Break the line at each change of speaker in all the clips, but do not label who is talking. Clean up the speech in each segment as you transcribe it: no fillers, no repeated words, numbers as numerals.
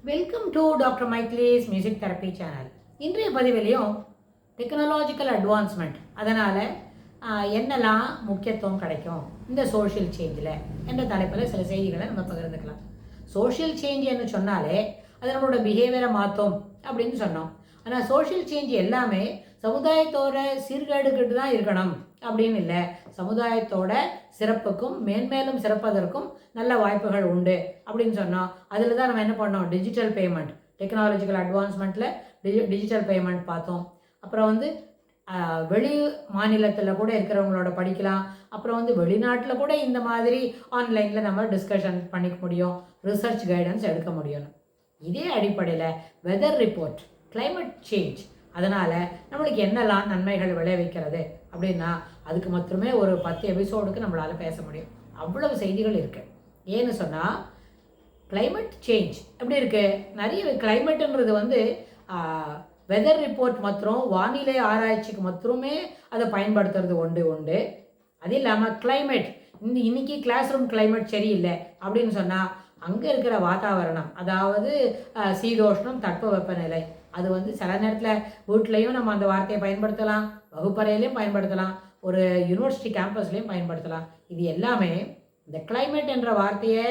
Welcome to doctor Michael's music therapy channel. இன்றைய பதிவிலையும் technological advancement அதனால் என்னெல்லாம் முக்கியத்துவம் கிடைக்கும் இந்த சோஷியல் சேஞ்சில் என்ற தலைப்பில் சில செய்திகளை நம்ம பகிர்ந்துக்கலாம். சோஷியல் சேஞ்ச் என்ன சொன்னாலே அது நம்மளோட பிஹேவியரை மாற்றும் அப்படின்னு சொன்னோம். ஆனால் சோஷியல் சேஞ்ச் எல்லாமே சமுதாயத்தோட சீர்கேடுகிட்டு தான் இருக்கணும் அப்படின்னு இல்லை. சமுதாயத்தோட சிறப்புக்கும் மேன்மேலும் சிறப்பதற்கும் நல்ல வாய்ப்புகள் உண்டு அப்படின்னு சொன்னோம். அதில் தான் நம்ம என்ன பண்ணோம், டிஜிட்டல் பேமெண்ட், டெக்னாலஜிக்கல் அட்வான்ஸ்மெண்ட்டில் டிஜிட்டல் பேமெண்ட் பார்த்தோம். அப்புறம் வெளி மாநிலத்தில் கூட இருக்கிறவங்களோட படிக்கலாம். அப்புறம் வெளிநாட்டில் கூட இந்த மாதிரி ஆன்லைனில் நம்ம டிஸ்கஷன் பண்ணிக்க முடியும், ரிசர்ச் கைடன்ஸ் எடுக்க முடியும். இதே அடிப்படையில் வெதர் ரிப்போர்ட், கிளைமேட் சேஞ்ச் அதனால் நம்மளுக்கு என்னெல்லாம் நன்மைகள் விளைவிக்கிறது அப்படின்னா அதுக்கு மட்டுமே ஒரு 10 எபிசோடுக்கு நம்மளால் பேச முடியும். அவ்வளவு செய்திகள் இருக்குது. ஏன்னு சொன்னால் கிளைமேட் சேஞ்ச் எப்படி இருக்குது, நிறைய கிளைமேட்டுன்றது வெதர் ரிப்போர்ட் மற்றும் வானிலை ஆராய்ச்சிக்கு மட்டுமே அதை பயன்படுத்துறது உண்டு. அது இல்லாமல் கிளைமேட் இன்னைக்கு கிளாஸ் ரூம் கிளைமேட் சரியில்லை அப்படின்னு சொன்னால் அங்கே இருக்கிற வாதாவரணம், அதாவது சீதோஷ்ணம், தட்பவெப்பநிலை, அது சில நேரத்தில் வீட்லேயும் நம்ம அந்த வார்த்தையை பயன்படுத்தலாம், வகுப்பறையிலையும் பயன்படுத்தலாம், ஒரு யூனிவர்சிட்டி கேம்பஸ்லேயும் பயன்படுத்தலாம். இது எல்லாமே இந்த கிளைமேட் என்ற வார்த்தையை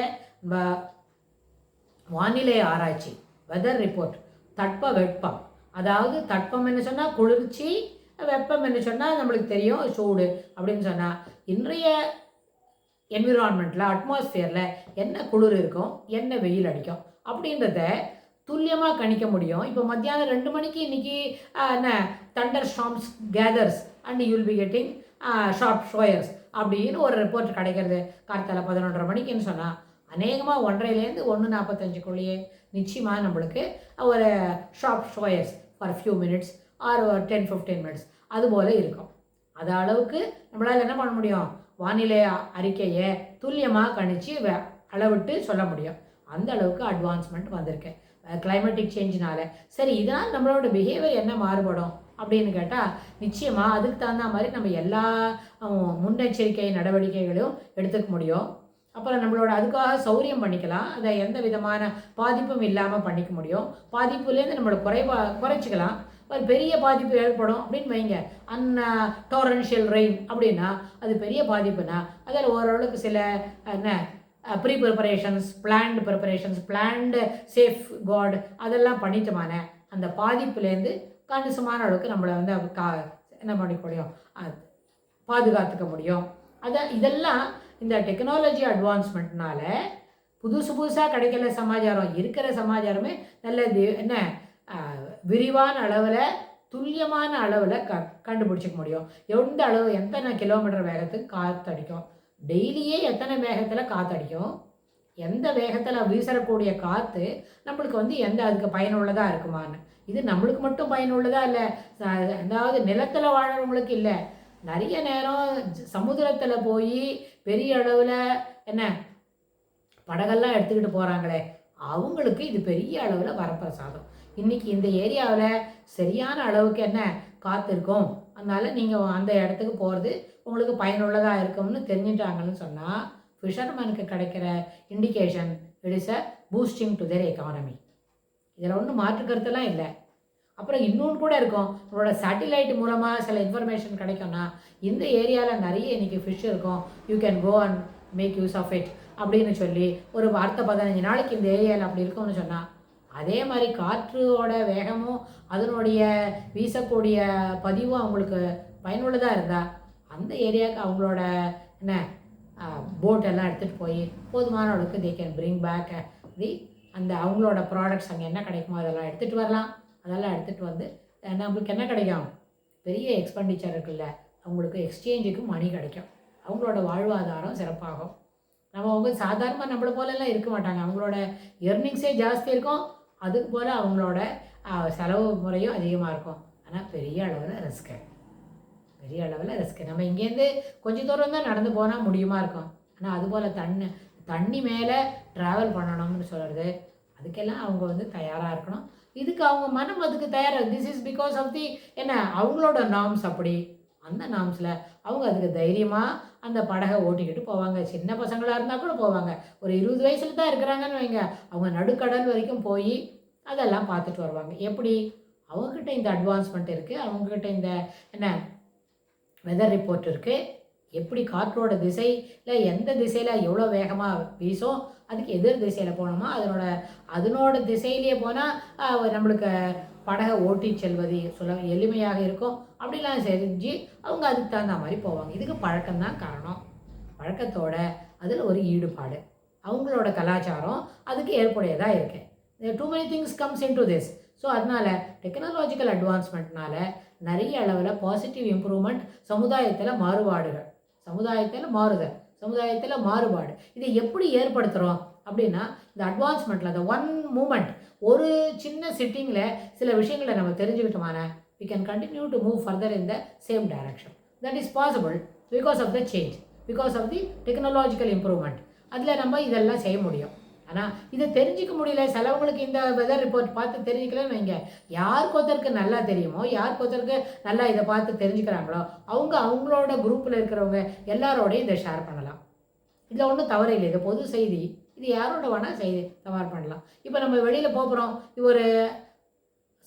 வானிலை ஆராய்ச்சி, வெதர் ரிப்போர்ட், வெப்பம், அதாவது தட்பம் என்ன சொன்னால் குளிர்ச்சி, வெப்பம் என்ன சொன்னால் நம்மளுக்கு தெரியும் சூடு அப்படின்னு சொன்னால் இன்றைய என்விரான்மெண்ட்டில், அட்மாஸ்ஃபியரில் என்ன குளிர் இருக்கும், என்ன வெயில் அடிக்கும் அப்படின்றத துல்லியமாக கணிக்க முடியும். இப்போ மத்தியானம் 2 மணிக்கு இன்றைக்கி thunderstorms gathers and you will be getting sharp showers அப்படின்னு ஒரு ரிப்போர்ட் கிடைக்கிறது கார்த்தால 11:30 மணிக்குன்னு சொன்னால் அநேகமாக 1:30லேருந்து 1:45க்குள்ளேயே நிச்சயமாக நம்மளுக்கு ஒரு sharp showers for few minutes or 10-15 minutes அதுபோல் இருக்கும். அது அளவுக்கு நம்மளால் என்ன பண்ண முடியும், வானிலை அறிக்கையை துல்லியமாக கணிச்சு அளவிட்டு சொல்ல முடியும். அந்த அளவுக்கு அட்வான்ஸ்மெண்ட் வந்திருக்கு கிளைமேட்டிக் சேஞ்சினால. சரி, இதனால் நம்மளோட பிஹேவியர் என்ன மாறுபடும் அப்படின்னு கேட்டால் நிச்சயமாக அதுக்கு தகுந்த மாதிரி நம்ம எல்லா முன்னெச்சரிக்கை நடவடிக்கைகளையும் எடுத்துக்க முடியும். அப்புறம் நம்மளோட அதுக்காக சௌரியம் பண்ணிக்கலாம், அதை எந்த விதமான பாதிப்பும் இல்லாமல் பண்ணிக்க முடியும். பாதிப்புலேருந்து நம்மளோட குறைச்சிக்கலாம். ஒரு பெரிய பாதிப்பு ஏற்படும் அப்படின்னு வைங்க, டோரன்ஷியல் ரெயின் அப்படின்னா அது பெரிய பாதிப்புனா அதில் ஓரளவுக்கு சில pre preparations, planned safeguard அதெல்லாம் பண்ணிட்டோமான அந்த பாதிப்புலேருந்து கணிசமான அளவுக்கு நம்மளை என்ன பண்ணிக்க முடியும், பாதுகாத்துக்க முடியும். இதெல்லாம் இந்த டெக்னாலஜி அட்வான்ஸ்மெண்ட்னால புதுசாக கிடைக்கல சமாச்சாரம், இருக்கிற சமாச்சாரமே நல்ல விரிவான அளவில், துல்லியமான அளவில் கண்டுபிடிச்சிக்க முடியும். எந்த அளவு, எத்தனை கிலோமீட்டர் வேகத்துக்கு காற்றடிக்கும், டெய்லியே எத்தனை வேகத்தில் காற்றடிக்கும், எந்த வேகத்தில் வீசக்கூடிய காற்று நம்மளுக்கு எந்த அதுக்கு பயனுள்ளதாக இருக்குமான்னு. இது நம்மளுக்கு மட்டும் பயனுள்ளதா இல்லை, அதாவது நிலத்தில் வாழறவங்களுக்கு இல்லை, நிறைய நேரம் சமுதிரத்தில் போய் பெரிய அளவில் படகெல்லாம் எடுத்துக்கிட்டு போகிறாங்களே அவங்களுக்கு இது பெரிய அளவில் வரப்பிரசாதம். இன்றைக்கி இந்த ஏரியாவில் சரியான அளவுக்கு காற்று இருக்கும், அதனால் நீங்கள் அந்த இடத்துக்கு போகிறது உங்களுக்கு பயனுள்ளதாக இருக்கும்னு தெரிஞ்சிட்டாங்கன்னு சொன்னால் ஃபிஷர்மேனுக்கு கிடைக்கிற indication it is a boosting to their economy. இதில் ஒன்றும் மாற்றுக்கருத்தெல்லாம் இல்லை. அப்புறம் இன்னொன்று கூட இருக்கும், உங்களோட சேட்டிலைட் மூலமாக சில இன்ஃபர்மேஷன் கிடைக்கும்னா இந்த ஏரியாவில் நிறைய இன்றைக்கி ஃபிஷ் இருக்கும், you can go and make use of it அப்படின்னு சொல்லி ஒரு வார்த்தை 15 நாளைக்கு இந்த ஏரியாவில் அப்படி இருக்கும்னு சொன்னால் அதே மாதிரி காற்றோட வேகமும் அதனுடைய வீசக்கூடிய பதிவும் அவங்களுக்கு பயனுள்ளதாக இருந்தால் அந்த ஏரியாவுக்கு அவங்களோட போட்டெல்லாம் எடுத்துகிட்டு போய் போதுமான அளவுக்கு தே கேன் பிரிங் பேக் அந்த அவங்களோட ப்ராடக்ட்ஸ் அங்கே என்ன கிடைக்குமோ அதெல்லாம் எடுத்துகிட்டு வரலாம். அதெல்லாம் எடுத்துகிட்டு நம்மளுக்கு என்ன கிடைக்கும், பெரிய எக்ஸ்பெண்டிச்சர் இருக்குல்ல, அவங்களுக்கு எக்ஸ்சேஞ்சுக்கு மணி கிடைக்கும், அவங்களோட வாழ்வாதாரம் சிறப்பாகும். அவங்க சாதாரணமாக நம்மளை போலெல்லாம் இருக்க மாட்டாங்க, அவங்களோட எர்னிங்ஸே ஜாஸ்தி இருக்கும், அதுக்கு போல் அவங்களோட செலவு முறையும் அதிகமாக இருக்கும். ஆனால் பெரிய அளவில் ரிஸ்க்கு. நம்ம இங்கேருந்து கொஞ்சம் தூரம் தான் நடந்து போனால் முடியுமா இருக்கும். ஆனால் அதுபோல் தண்ணி மேலே ட்ராவல் பண்ணணும்னு சொல்கிறது அதுக்கெல்லாம் அவங்க தயாராக இருக்கணும். இதுக்கு அவங்க மனம் அதுக்கு தயாராக, this is because of the அவங்களோட நார்ம்ஸ் அப்படி, அந்த நார்ம்ஸில் அவங்க அதுக்கு தைரியமாக அந்த படகை ஓட்டிக்கிட்டு போவாங்க. சின்ன பசங்களாக இருந்தால் கூட போவாங்க. ஒரு 20 வயசில் தான் இருக்கிறாங்கன்னு வைங்க, அவங்க நடுக்கடல் வரைக்கும் போய் அதெல்லாம் பார்த்துட்டு வருவாங்க. எப்படி? அவங்கக்கிட்ட இந்த அட்வான்ஸ்மெண்ட் இருக்குது, அவங்கக்கிட்ட இந்த என்ன வெதர் ரிப்போர்ட் இருக்குது, எப்படி காற்றோட திசையில் எந்த திசையில் எவ்வளோ வேகமாக வீசும், அதுக்கு எதிர் திசையில் போனோமா அதனோட திசையிலேயே போனால் நம்மளுக்கு படகை ஓட்டி செல்வது எளிமையாக இருக்கும். அப்படிலாம் செஞ்சு அவங்க அதுக்கு தகுந்த மாதிரி போவாங்க. இதுக்கு பழக்கம்தான் காரணம். பழக்கத்தோட அதில் ஒரு ஈடுபாடு, அவங்களோட கலாச்சாரம் அதுக்கு ஏற்புடையதாக இருக்குது. Too many things comes into this. So அதனால் டெக்னாலஜிக்கல் அட்வான்ஸ்மெண்ட்னால நிறைய அளவில் பாசிட்டிவ் இம்ப்ரூவ்மெண்ட், சமுதாயத்தில் மாறுபாடுகள், சமுதாயத்தில் மாறுபாடு இதை எப்படி ஏற்படுத்துகிறோம் அப்படின்னா, இந்த அட்வான்ஸ்மெண்ட்டில் அந்த ஒன் மூமெண்ட், ஒரு சின்ன சிட்டிங்கில் சில விஷயங்களை நம்ம தெரிஞ்சுக்கிட்டோமான we can continue to move further in the same direction. That is possible because of the change, because of the technological improvement. அதில் நம்ம இதெல்லாம் செய்ய முடியும். ஆனால் இதை தெரிஞ்சிக்க முடியல. சிலவங்களுக்கு இந்த வெதர் ரிப்போர்ட் பார்த்து தெரிஞ்சிக்கலன்னு வைங்க, யாருக்கு ஒருத்தருக்கு நல்லா தெரியுமோ, யாருக்கு ஒருத்தருக்கு நல்லா இதை பார்த்து தெரிஞ்சுக்கிறாங்களோ அவங்களோட குரூப்பில் இருக்கிறவங்க எல்லாரோடையும் இதை ஷேர் பண்ணலாம். இதில் ஒன்றும் தவறு இல்லை. இது பொது செய்தி, இது யாரோட வேணால் செய்தி ஷேர் பண்ணலாம். இப்போ நம்ம வெளியில் போகிறோம், ஒரு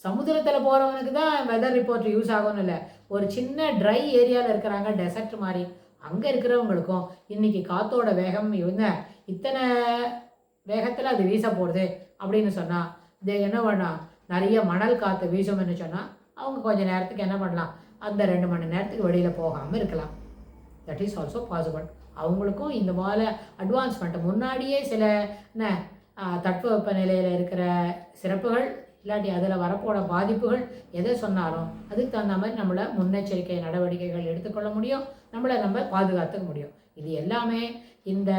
சமுத்திரத்தில் போகிறவனுக்கு தான் வெதர் ரிப்போர்ட் யூஸ் ஆகும்னு இல்லை. ஒரு சின்ன ட்ரை ஏரியாவில் இருக்கிறாங்க, டெசர்ட் மாதிரி, அங்கே இருக்கிறவங்களுக்கும் இன்றைக்கி காற்றோட வேகம் இத்தனை வேகத்தில் அது வீச போடுது அப்படின்னு சொன்னால், இது என்ன பண்ணால் நிறைய மணல் காற்று வீசும்னு சொன்னால் அவங்க கொஞ்சம் நேரத்துக்கு என்ன பண்ணலாம், அந்த 2 மணி நேரத்துக்கு வெளியில் போகாமல் இருக்கலாம். That is also possible. அவங்களுக்கும் இந்த மாதிரி அட்வான்ஸ்மெண்ட்டு முன்னாடியே சில என்ன தட்பவெப்ப நிலையில் இருக்கிற சிறப்புகள் இல்லாட்டி அதில் வரப்போட பாதிப்புகள் எதை சொன்னாலும் அதுக்கு தகுந்த மாதிரி நம்மளை முன்னெச்சரிக்கை நடவடிக்கைகள் எடுத்துக்கொள்ள முடியும், நம்மளை நம்ம பாதுகாத்துக்க முடியும். இது எல்லாமே இந்த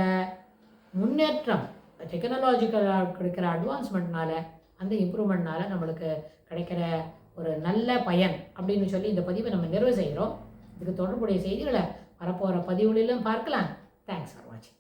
முன்னேற்றம் டெக்னாலஜிக்கலாக கிடைக்கிற அட்வான்ஸ்மெண்ட்னால, அந்த இம்ப்ரூவ்மெண்ட்னால நம்மளுக்கு கிடைக்கிற ஒரு நல்ல பயன் அப்படின்னு சொல்லி இந்த பதிவை நம்ம நிறைவு செய்கிறோம். இதுக்கு தொடர்புடைய செய்திகளை வரப்போகிற பதிவுகளிலும் பார்க்கலாம். தேங்க்ஸ் ஃபார் வாட்சிங்.